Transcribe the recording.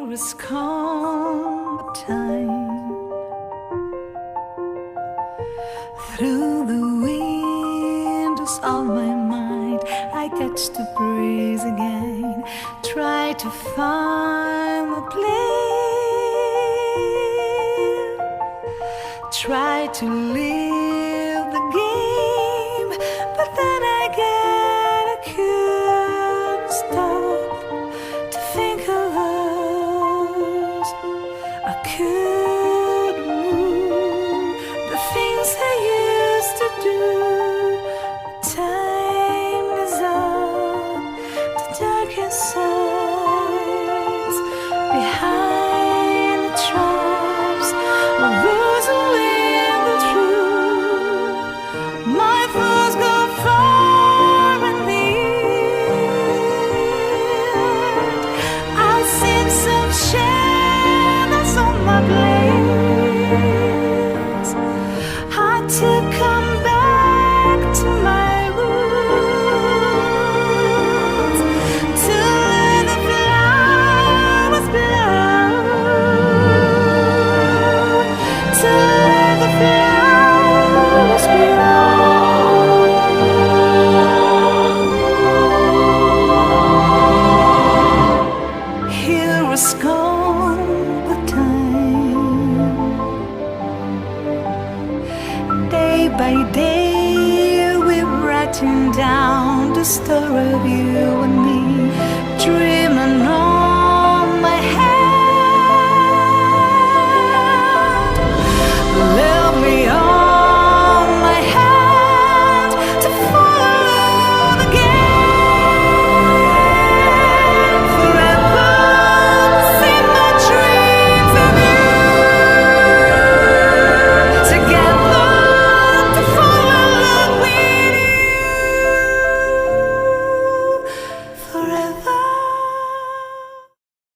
has come the time. Through the windows of my mind, I catch the breeze again, try to find the place, try to live the game, but then again I couldn't stop to think of us. I couldn't move the things I used to do. Time is up, the darkest sides behind the traps of those who live the truth. My thoughts go far and near. I've seen some shadows on my place. Had to come back to my roots to let the flowers blow, to let the flowers blow. Here has come the time. Day by day we're writing down the story of you